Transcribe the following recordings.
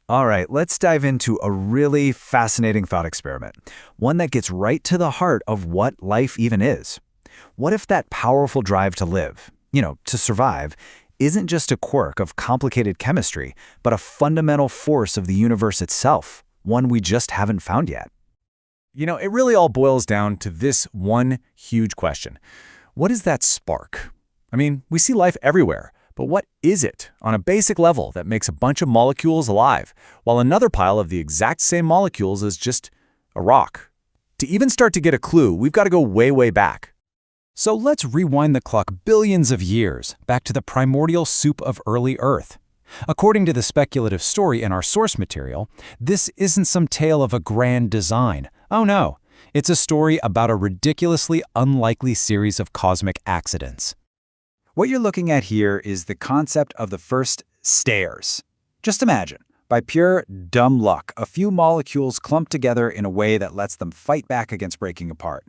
All right, let's dive into a really fascinating thought experiment, one that gets right to the heart of what life even is. What if that powerful drive to live, to survive, isn't just a quirk of complicated chemistry, but a fundamental force of the universe itself, one we just haven't found yet? It really all boils down to this one huge question. What is that spark? I mean, we see life everywhere, but what is it on a basic level that makes a bunch of molecules alive, while another pile of the exact same molecules is just a rock? To even start to get a clue, we've got to go way, way back. So let's rewind the clock billions of years, back to the primordial soup of early Earth. According to the speculative story in our source material, this isn't some tale of a grand design. Oh no, it's a story about a ridiculously unlikely series of cosmic accidents. What you're looking at here is the concept of the first stairs. Just imagine, by pure dumb luck, a few molecules clump together in a way that lets them fight back against breaking apart.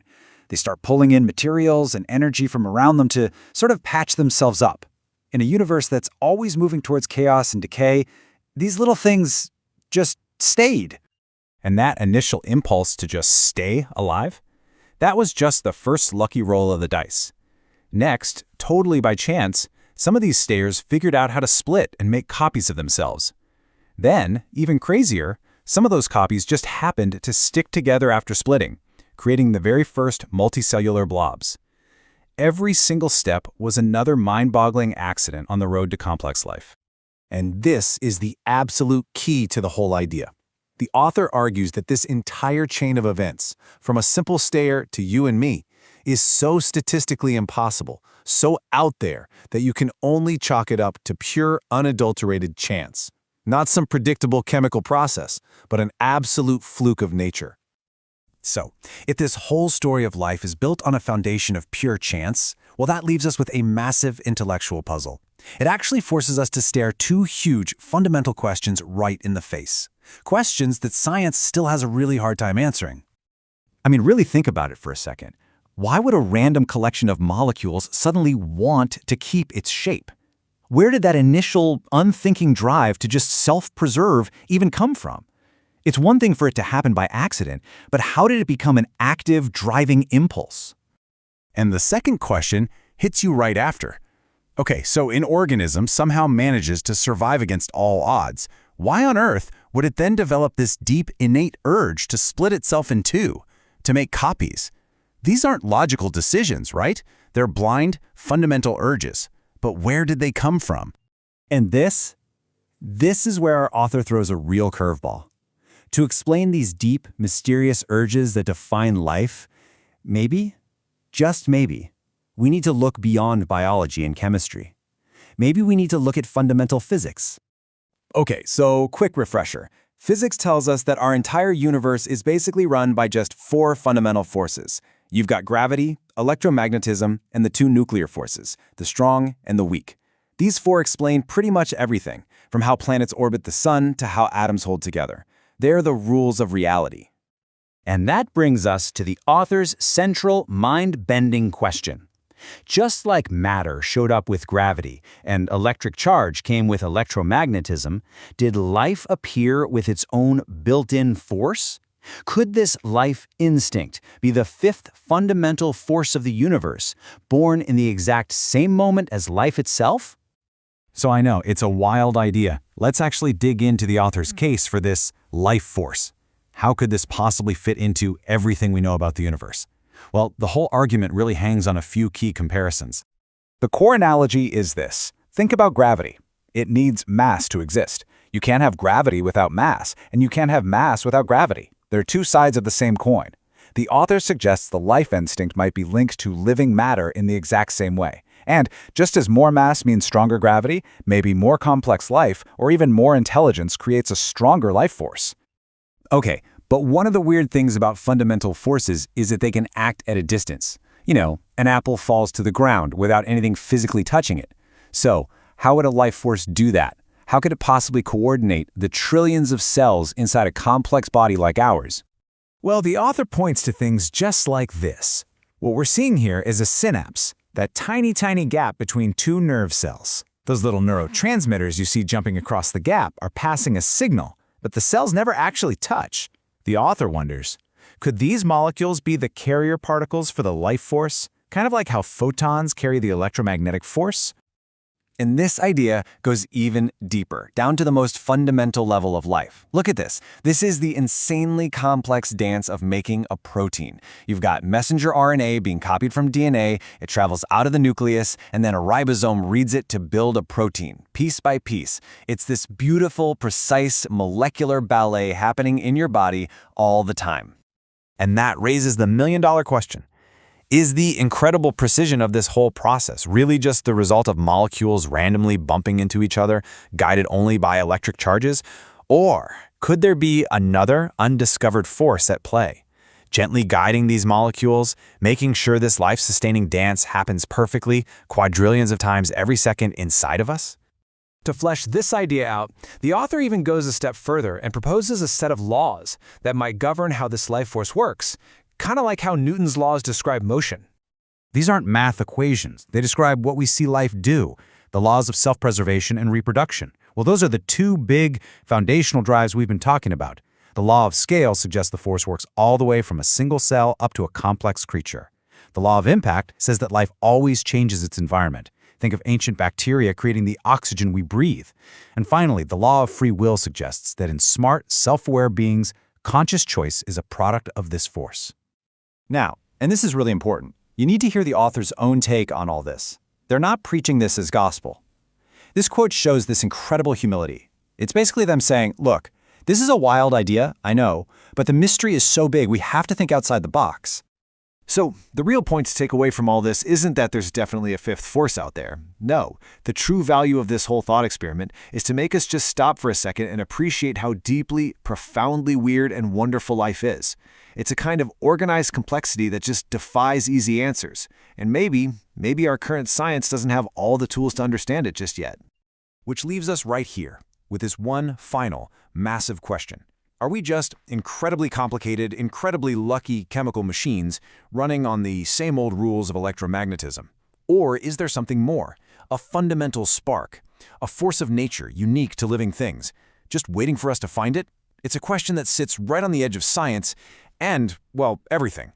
They start pulling in materials and energy from around them to sort of patch themselves up. In a universe that's always moving towards chaos and decay, these little things just stayed. And that initial impulse to just stay alive? That was just the first lucky roll of the dice. Next, totally by chance, some of these stayers figured out how to split and make copies of themselves. Then, even crazier, some of those copies just happened to stick together after splitting, creating the very first multicellular blobs. Every single step was another mind-boggling accident on the road to complex life. And this is the absolute key to the whole idea. The author argues that this entire chain of events, from a simple stayer to you and me, is so statistically impossible, so out there, that you can only chalk it up to pure, unadulterated chance. Not some predictable chemical process, but an absolute fluke of nature. So, if this whole story of life is built on a foundation of pure chance, well, that leaves us with a massive intellectual puzzle. It actually forces us to stare two huge, fundamental questions right in the face. Questions that science still has a really hard time answering. I mean, really think about it for a second. Why would a random collection of molecules suddenly want to keep its shape? Where did that initial, unthinking drive to just self-preserve even come from? It's one thing for it to happen by accident, but how did it become an active, driving impulse? And the second question hits you right after. Okay, so an organism somehow manages to survive against all odds. Why on earth would it then develop this deep, innate urge to split itself in two, to make copies? These aren't logical decisions, right? They're blind, fundamental urges. But where did they come from? And this is where our author throws a real curveball. To explain these deep, mysterious urges that define life, maybe, just maybe, we need to look beyond biology and chemistry. Maybe we need to look at fundamental physics. Okay, so quick refresher. Physics tells us that our entire universe is basically run by just four fundamental forces. You've got gravity, electromagnetism, and the two nuclear forces, the strong and the weak. These four explain pretty much everything, from how planets orbit the sun to how atoms hold together. They're the rules of reality. And that brings us to the author's central mind-bending question. Just like matter showed up with gravity and electric charge came with electromagnetism, did life appear with its own built-in force? Could this life instinct be the fifth fundamental force of the universe, born in the exact same moment as life itself? So I know, it's a wild idea. Let's actually dig into the author's case for this life force. How could this possibly fit into everything we know about the universe? Well, the whole argument really hangs on a few key comparisons. The core analogy is this. Think about gravity. It needs mass to exist. You can't have gravity without mass, and you can't have mass without gravity. They're two sides of the same coin. The author suggests the life instinct might be linked to living matter in the exact same way. And just as more mass means stronger gravity, maybe more complex life or even more intelligence creates a stronger life force. Okay, but one of the weird things about fundamental forces is that they can act at a distance. An apple falls to the ground without anything physically touching it. So, how would a life force do that? How could it possibly coordinate the trillions of cells inside a complex body like ours? Well, the author points to things just like this. What we're seeing here is a synapse, that tiny, tiny gap between two nerve cells. Those little neurotransmitters you see jumping across the gap are passing a signal, but the cells never actually touch. The author wonders, could these molecules be the carrier particles for the life force, kind of like how photons carry the electromagnetic force? And this idea goes even deeper, down to the most fundamental level of life. Look at this. This is the insanely complex dance of making a protein. You've got messenger RNA being copied from DNA, it travels out of the nucleus, and then a ribosome reads it to build a protein, piece by piece. It's this beautiful, precise, molecular ballet happening in your body all the time. And that raises the million-dollar question. Is the incredible precision of this whole process really just the result of molecules randomly bumping into each other, guided only by electric charges? Or could there be another undiscovered force at play, gently guiding these molecules, making sure this life-sustaining dance happens perfectly, quadrillions of times every second inside of us? To flesh this idea out, the author even goes a step further and proposes a set of laws that might govern how this life force works, kind of like how Newton's laws describe motion. These aren't math equations. They describe what we see life do, the laws of self-preservation and reproduction. Well, those are the two big foundational drives we've been talking about. The law of scale suggests the force works all the way from a single cell up to a complex creature. The law of impact says that life always changes its environment. Think of ancient bacteria creating the oxygen we breathe. And finally, the law of free will suggests that in smart, self-aware beings, conscious choice is a product of this force. Now, and this is really important, you need to hear the author's own take on all this. They're not preaching this as gospel. This quote shows this incredible humility. It's basically them saying, look, this is a wild idea, I know, but the mystery is so big we have to think outside the box. So, the real point to take away from all this isn't that there's definitely a fifth force out there. No, the true value of this whole thought experiment is to make us just stop for a second and appreciate how deeply, profoundly weird and wonderful life is. It's a kind of organized complexity that just defies easy answers. And maybe our current science doesn't have all the tools to understand it just yet. Which leaves us right here with this one final, massive question. Are we just incredibly complicated, incredibly lucky chemical machines running on the same old rules of electromagnetism? Or is there something more, a fundamental spark, a force of nature unique to living things, just waiting for us to find it? It's a question that sits right on the edge of science and, well, everything.